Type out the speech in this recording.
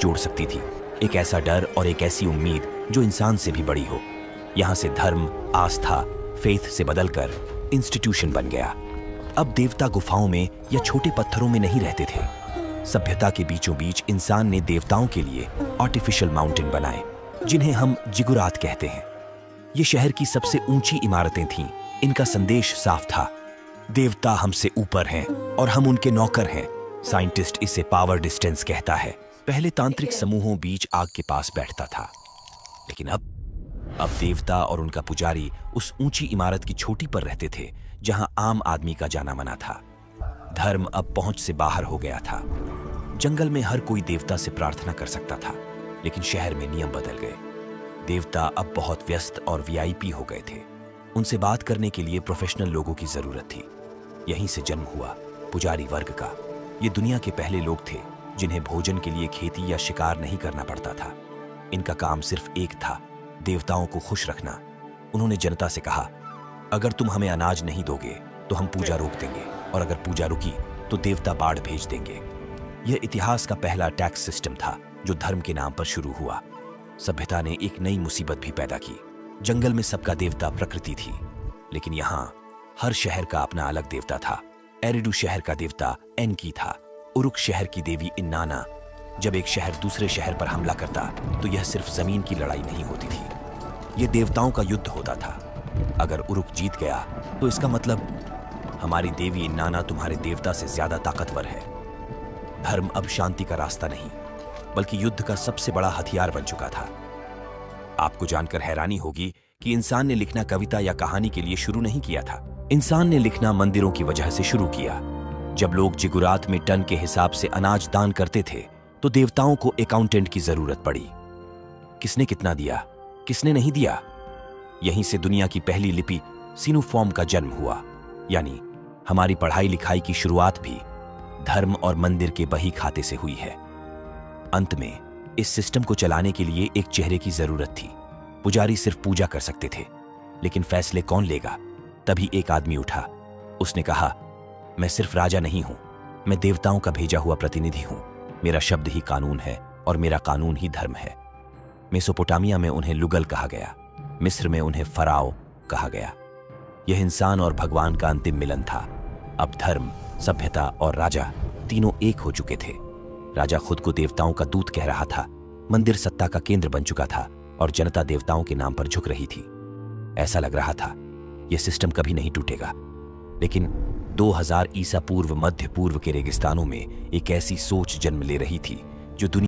जोड़ सकती थी, एक ऐसा डर और एक ऐसी उम्मीद जो इंसान से भी बड़ी हो। यहां से धर्म, आस्था, फेथ से बदलकर इंस्टीट्यूशन बन गया। अब देवता गुफाओं में या छोटे पत्थरों में नहीं रहते थे। सभ्यता के बीचों बीच इंसान ने देवताओं के लिए आर्टिफिशियल माउंटेन बनाए, जिन्हें हम जिगुरात कहते हैं। ये शहर की सबसे ऊंची इमारतें थीं। इनका संदेश साफ था, देवता हमसे ऊपर हैं और हम उनके नौकर हैं। साइंटिस्ट इसे पावर डिस्टेंस कहता है। पहले तांत्रिक समूहों बीच आग के पास बैठता था, लेकिन अब देवता और उनका पुजारी उस ऊंची इमारत की चोटी पर रहते थे, जहां आम आदमी का जाना मना था। धर्म अब पहुंच से बाहर हो गया था। जंगल में हर कोई देवता से प्रार्थना कर सकता था, लेकिन शहर में नियम बदल गए। देवता अब बहुत व्यस्त और वीआईपी हो गए थे। उनसे बात करने के लिए प्रोफेशनल लोगों की जरूरत थी। यहीं से जन्म हुआ पुजारी वर्ग का। ये दुनिया के पहले लोग थे जिन्हें भोजन के लिए खेती या शिकार नहीं करना पड़ता था। इनका काम सिर्फ एक था, देवताओं को खुश रखना। उन्होंने जनता से कहा, अगर तुम हमें अनाज नहीं दोगे तो हम पूजा रोक देंगे, और अगर पूजा रुकी तो देवता बाढ़ भेज देंगे। यह इतिहास का पहला टैक्स सिस्टम था जो धर्म के नाम पर शुरू हुआ। सभ्यता ने एक नई मुसीबत भी पैदा की। जंगल में सबका देवता प्रकृति थी, लेकिन यहाँ हर शहर का अपना अलग देवता था। एरिडू शहर का देवता एनकी था। उरुक शहर की देवी इन्नाना। जब एक शहर दूसरे शहर पर हमला करता तो यह सिर्फ जमीन की लड़ाई नहीं होती थी, यह देवताओं का युद्ध होता था। अगर उरुक जीत गया तो इसका मतलब हमारी देवी इन्नाना तुम्हारे देवता से ज्यादा ताकतवर है। धर्म अब शांति का रास्ता नहीं, बल्कि युद्ध का सबसे बड़ा हथियार बन चुका था। आपको जानकर हैरानी होगी कि इंसान ने लिखना कविता या कहानी के लिए शुरू नहीं किया था। इंसान ने लिखना मंदिरों की वजह से शुरू किया। जब लोग जिगुरात में टन के हिसाब से अनाज दान करते थे तो देवताओं को अकाउंटेंट की जरूरत पड़ी। किसने कितना दिया, किसने नहीं दिया। यहीं से दुनिया की पहली लिपि सीनोफॉर्म का जन्म हुआ, यानी हमारी पढ़ाई लिखाई की शुरुआत भी धर्म और मंदिर के बही खाते से हुई है। अंत में इस सिस्टम को चलाने के लिए एक चेहरे की जरूरत थी। पुजारी सिर्फ पूजा कर सकते थे, लेकिन फैसले कौन लेगा? तभी एक आदमी उठा। उसने कहा, मैं सिर्फ राजा नहीं हूं, मैं देवताओं का भेजा हुआ प्रतिनिधि हूं। मेरा शब्द ही कानून है और मेरा कानून ही धर्म है। मेसोपोटामिया में उन्हें लुगल कहा गया, मिस्र में उन्हें फराओ कहा गया। यह इंसान और भगवान का अंतिम मिलन था। अब धर्म, सभ्यता और राजा तीनों एक हो चुके थे। राजा खुद को देवताओं का दूत कह रहा था, मंदिर सत्ता का केंद्र बन चुका था और जनता देवताओं के नाम पर झुक रही थी। ऐसा लग रहा था यह सिस्टम कभी नहीं टूटेगा। लेकिन 2000 ईसा पूर्व मध्य पूर्व के रेगिस्तानों में एक ऐसी सोच जन्म ले रही थी जो दुनिया